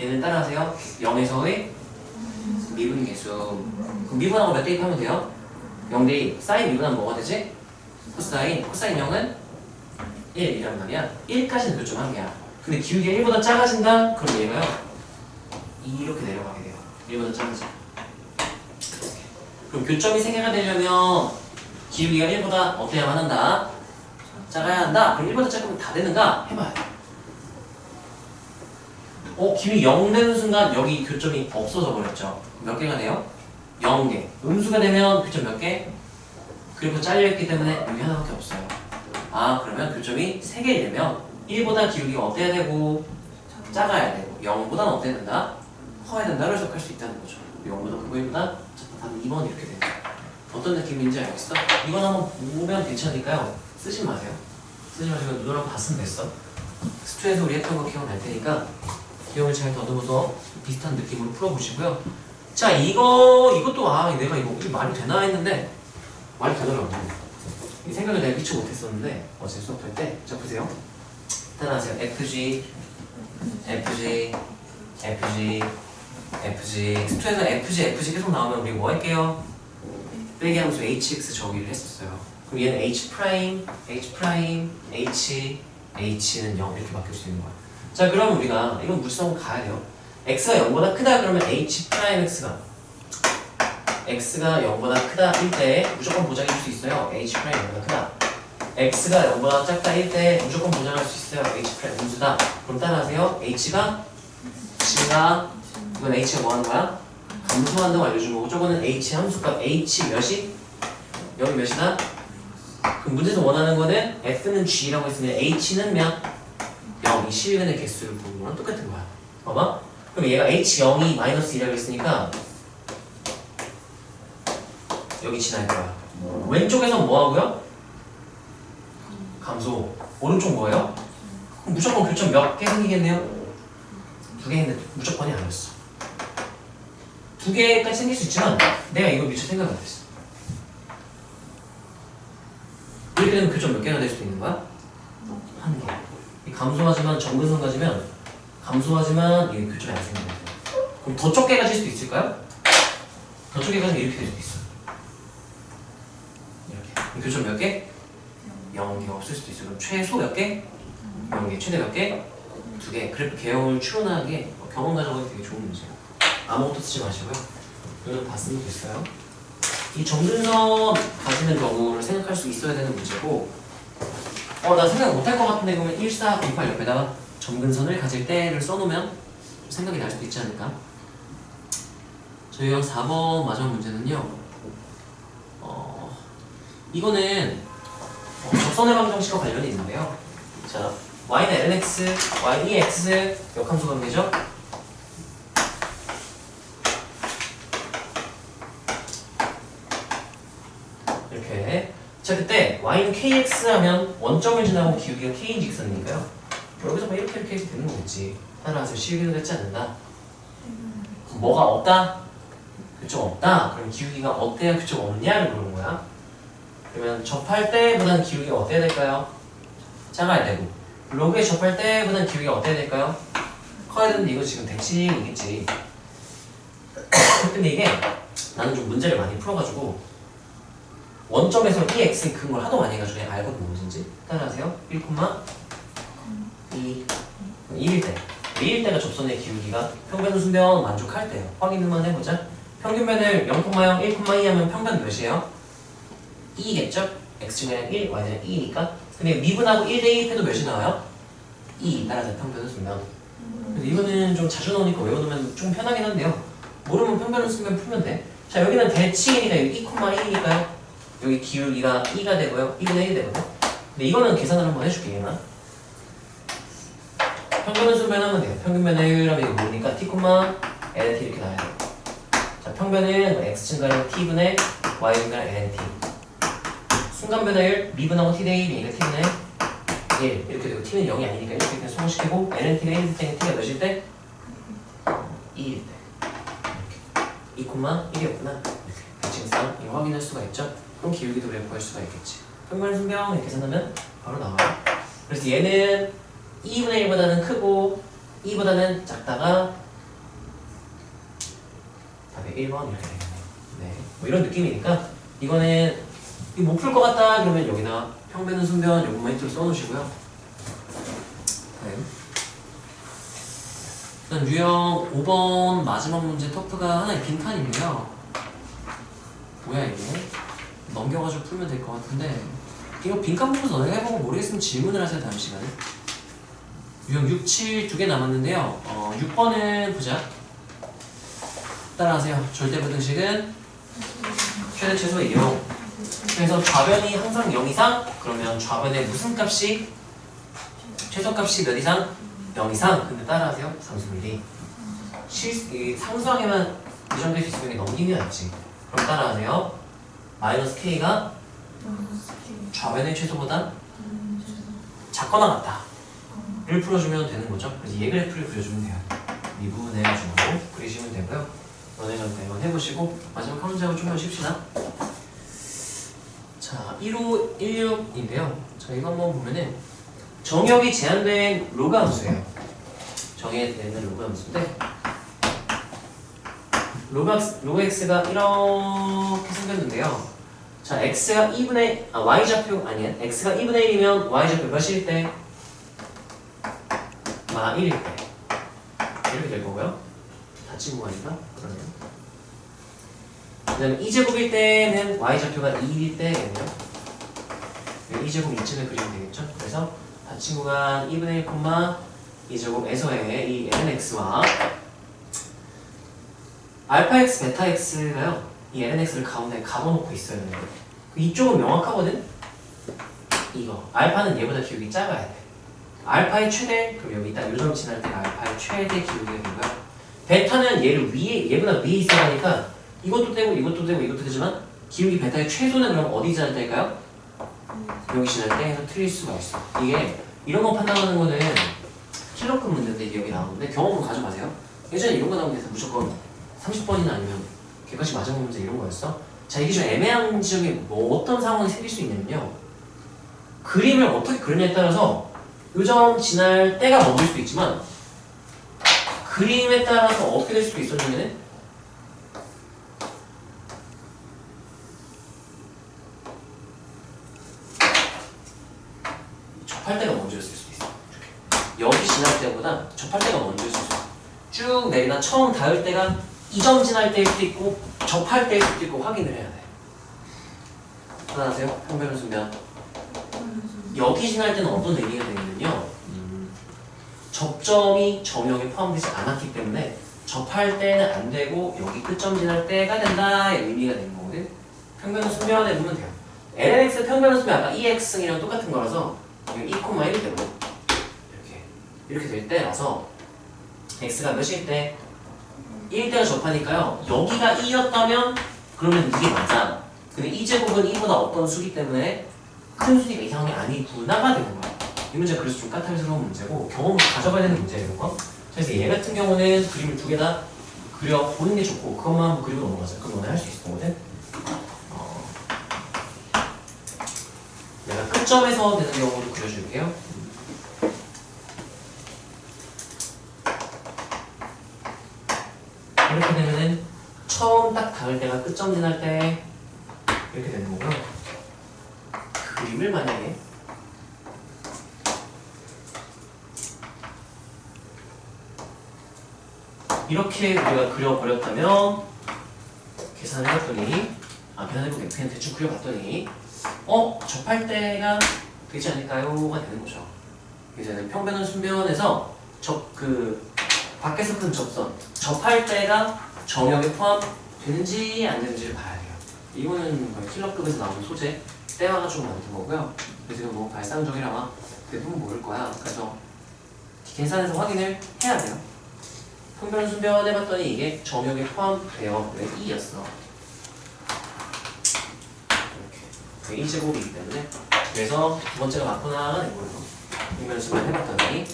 얘는 따라하세요. 0에서의 미분 계수. 그럼 미분하고 몇 대입하면 돼요? 0대입. 사인 미분하면 뭐가 되지? 코사인. 코사인 0은 1이란 말이야. 1까지는 교점 1개야. 근데 기울기가 1보다 작아진다? 그럼 얘가요. 이렇게 내려가게 돼요. 1보다 작아져. 그럼 교점이 3개가 되려면 기울기가 1보다 어때야만 한다? 작아야 한다? 그럼 1보다 작으면 다 되는가? 해봐요. 기울기 0 되는 순간 여기 교점이 없어져 버렸죠. 몇 개가 돼요? 0개. 음수가 되면 교점 몇 개? 그리고 잘려있기 때문에 여기 하나밖에 없어요. 그러면 교점이 3개이려면 1보다 기울기가 어때야 되고 작아야 되고 0보다는 어때야 된다? 커야 된다. 그래서 할 수 있다는 거죠. 0보다 크고 1보다 작다. 답은 2번 이렇게 돼요. 어떤 느낌인지 알겠어? 이건 한번 보면 괜찮으니까요. 쓰지 마세요. 쓰지 마시고 눈으로 봤으면 됐어. 스투에서 우리 했던 거 기억날 테니까 기억을 잘 더듬어서 비슷한 느낌으로 풀어보시고요. 자, 이것도 내가 이거 말이 되나 했는데 말이 되더라고. 이 생각을 내가 미처 못했었는데 어제 수업할 때. 자, 보세요. 따라하세요. FG 스투에서 FG 계속 나오면 우리 뭐 할게요? 빼기 함수 HX 정의를 했었어요. 그럼 얘는 H', H는 0 이렇게 바뀔 수 있는 거야. 자, 그럼 우리가 이건 물성은 가야 돼요. X가 0보다 크다 그러면 X가 0보다 크다일 때 무조건 보장해 줄 수 있어요. H' 0보다 크다. X가 0보다 작다일 때 무조건 보장할 수 있어요. H' 음수다. 그럼 따라하세요. H가 이건 H가 뭐 하는 거야? 감소한다고 알려준 거고 저거는 H 함수값 H 몇이? 0이 몇이다? 그럼 문제에서 원하는 거는 F는 G라고 했으면 H는 몇? 0. 이 실근의 개수를 보는 거랑 똑같은 거야. 봐봐. 그럼 얘가 H0이 마이너스 2라고 했으니까 여기 지날 거야. 왼쪽에서 뭐 하고요? 감소. 오른쪽 뭐예요? 그럼 무조건 교점 몇 개 생기겠네요? 2개 했는데 무조건이 아니었어. 2개까지 생길 수 있지만 내가 이걸 미처 생각 안 했어. 이렇게 되면 교점 몇 개나 될 수도 있는 거야? 1개. 감소하지만 정근선 가지면 감소하지만 이게 교점이 안 생겨요. 그럼 더 적게 가질 수도 있을까요? 더 적게 가지면 이렇게 될 수도 있어. 이렇게. 교점 몇 개? 0개가 없을 수도 있어. 그럼 최소 몇 개? 0개. 최대 몇 개? 2개. 그래프 개형을 추론하게 경험 가져가기 되게 좋은 문제예요. 아무것도 쓰지 마시고요. 이건 봤으면 됐어요. 이 정근선 가지는 경우를 생각할 수 있어야 되는 문제고 나 생각 못할 것 같은데 그러면 1408 옆에다가 정근선을 가질 때를 써놓으면 생각이 날 수도 있지 않을까? 저희가 4번 마지막 문제는요. 이거는 접선의 방정식과 관련이 있는데요. 자, y는 lx, y이 x 역함수 관계죠? 이렇게. 자, 그때 y는 kx 하면 원점을 지나고 기울기가 k인 직선이니까요. 여기서 뭐 이렇게 해서 되는 거겠지. 따라서 실기는 되지 않는다. 뭐가 없다? 그쪽 없다? 그럼 기울기가 어때야 그쪽 없냐를 물은 거야. 그러면 접할 때보다는 기울기가 어때야 될까요? 작아야 되고 로그에 접할 때보다는 기울기가 어때야 될까요? 커야 되는데 이거 지금 대칭이겠지. 근데 이게 나는 좀 문제를 많이 풀어가지고 원점에서 이 x에 큰 걸 하도 많이 해가지고 그냥 알거든 무슨지. 따라하세요. 1,2 1일 때 1일 때가 접선의 기울기가 평변 순변 만족할 때예요. 확인만 해보자. 평균변을 0,0, 1,2 하면 평변 몇이에요? 2겠죠? x축은 1, y는 2니까. 근데 미분하고 1대1 해도 몇이 나와요? 2. 따라서 평변을 쓰면. 근데 이거는 좀 자주 나오니까 외워놓으면 좀 편하긴 한데요. 모르면 평변을 쓰면 풀면 돼. 자, 여기는 대칭이니까 여기 2,1이니까요. 여기 기울기가 2가 되고요. 2분의 1이 되거든. 근데 이거는 계산을 한번 해줄게, 얘나. 평균을 순변하면 돼요. 평균변을 하면 이거 모르니까 t, lnt 이렇게 나와야 돼요. 자, 평변은 x증가량 t분의 y증가량 lnt. 순간변화율 미분하고 t 대 1이니까 t분의 1 이렇게 되고 t는 0이 아니니까 이렇게 그냥 소개시키고 lnt가 1일 때는 t가 몇일 때? 2일 때. 이렇게 2,1이었구나. 대칭상 이거 확인할 수가 있죠. 그럼 기울기도 그래 구할 수가 있겠지. 평균 순변 이렇게 계산하면 바로 나와요. 그래서 얘는 2분의 1보다는 크고 2보다는 작다가 답이 1번 이렇게 되겠네요. 네, 뭐 이런 느낌이니까 이거는 못 풀 것 같다 그러면 여기다 평변은 순변 요것만 힌트로 써놓으시고요. 네. 일단 유형 5번 마지막 문제 터프가 하나의 빈칸이고요. 뭐야 이게? 넘겨가지고 풀면 될 것 같은데 이거 빈칸 보면서 너네가 해보고 모르겠으면 질문을 하세요. 다음 시간에. 유형 6, 7 두 개 남았는데요. 6번은 보자. 따라하세요. 절대부등식은 최대 최소 이용. 그래서 좌변이 항상 0 이상 그러면 좌변의 무슨 값이 최소값이 몇 이상? 0 이상. 근데 따라하세요. 상수밀리. 상수항에만 이 정도 수 있으면 넘기는 게 낫지. 그럼 따라하세요. 마이너스 k가 좌변의 최소보다 작거나 같다. 를 풀어주면 되는 거죠. 그래서 얘 그래프를 그려주면 돼요. 미분해가지고 그리시면 되고요. 너네가 대만 해보시고 마지막 한 문제하고 좀만 쉽시다. 자, 1516인데요. 자, 이거 한번 보면은 정역이 제한된 로그 함수예요. 정의되는 로그 함수인데 로그 x가 이렇게 생겼는데요. 자, x가 2분의 y좌표 아니야. x가 2분의 1이면 y좌표 몇일 때? 마 1일 때. 이렇게 될 거고요. 닫힌 구간인가? 그러네요. 그 다음에 2제곱일 때는 y좌표가 2일 때겠네요. 2제곱 2층을 그리면 되겠죠. 그래서 닫힌 구간 2분의 1, 2제곱에서의 이 lnx와 알파 x, 베타 x가요. 이 lnx를 가운데 감아놓고 있어요. 이쪽은 명확하거든? 이거. 알파는 얘보다 기울기 작아야 돼. 알파의 최대, 그럼 여기 딱 요점 지날 때가 알파의 최대 기울기가 되고요. 베타는 얘를 위에, 얘보다 위에 있어야 하니까 이것도 되고 이것도 되고 이것도 되지만 기울기 베타의 최소는 그럼 어디 지날 때일까요? 여기 지날 때 해서 틀릴 수가 있어. 이게 이런 거 판단하는 거는 킬러급 문제인데 이게 여기 나오는데 경험으로 가져가세요. 예전에 이런 거 나오는 데서 무조건 30번이나 아니면 객관식 맞은 문제 이런 거였어. 자, 이게 좀 애매한 지점이 뭐 어떤 상황이 생길 수 있냐면요. 그림을 어떻게 그리냐에 따라서 요점 지날 때가 먼저일 수도 있지만 그림에 따라서 어떻게 될 수도 있었냐면은 접할 때가 먼저였을 수도 있어. 여기 지날 때보다 접할 때가 먼저였을 수도 있어. 쭉 내리다 처음 닿을 때가 2점 지날 때일 수도 있고 접할 때일 수도 있고 확인을 해야 돼. 하나하세요? 평변을 쓰면 여기 지날 때는 어떤 의미가 되냐면요. 접점이 점역에 포함되지 않았기 때문에 접할 때는 안 되고 여기 끝점 지날 때가 된다의 의미가 되는 거거든. 평변을 순변해 보면 돼요. lnx 평변을 쓰면 아까 2x이랑 똑같은 거라서 2,1 되고 이렇게 될 때라서 x가 몇일 때? 1일 때가 접하니까요. 여기가 2였다면 그러면 이게 맞아. 근데 2제곱은 2보다 어떤 수기 때문에 큰 수니까 이상한 게 아니구나가 되는 거야. 이 문제가 그래서 좀 까탈스러운 문제고 경험을 가져가야 되는 문제예요. 이거. 그래서 얘 같은 경우는 그림을 두 개 다 그려보는 게 좋고 그것만 한번 그리고 넘어가자. 그럼 너네 할 수 있을 거거든. 내가 끝점에서 되는 경우로 그려줄게요. 이렇게 되면은 처음 딱 닿을 때가 끝점 지날 때 이렇게 되는 거고요. 그림을 만약에 이렇게 우리가 그려버렸다면 계산해봤더니 계산해보게 그냥 대충 그려봤더니 접할 때가 되지 않을까요?가 되는 거죠. 이제는 평변은 순변에서 밖에서 큰 접선 접할 때가 정역에 포함되는지 안 되는지를 봐야 돼요. 이거는 거의 킬러급에서 나오는 소재 때와가지고 만든 거고요. 그래서 뭐 발상적이라 대부분 모를 거야. 그래서 계산해서 확인을 해야 돼요. 평변 순변 해봤더니 이게 정역에 포함되어 2였어. 이렇게 2제곱이기 때문에 그래서 두 번째가 맞구나가 된 거예요. 평변 순변 해봤더니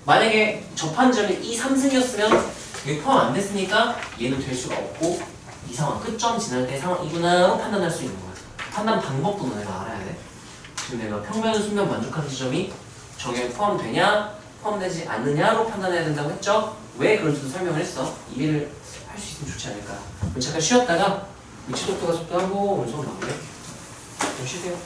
만약에 접한 점이 2, 3승이었으면 이게 포함 안 됐으니까 얘는 될 수가 없고 이 상황 끝점 지날 때 상황이구나 판단할 수 있는 거야. 판단 방법도 너네가 알아야 돼. 지금 내가 평면 순변 만족하는 지점이 정역에 포함되냐 포함되지 않느냐로 판단해야 된다고 했죠. 왜 그런지도 설명을 했어. 이해를 할 수 있으면 좋지 않을까. 잠깐 쉬었다가 위치 독도가 속도하고 원소로 나오네. 좀 쉬세요.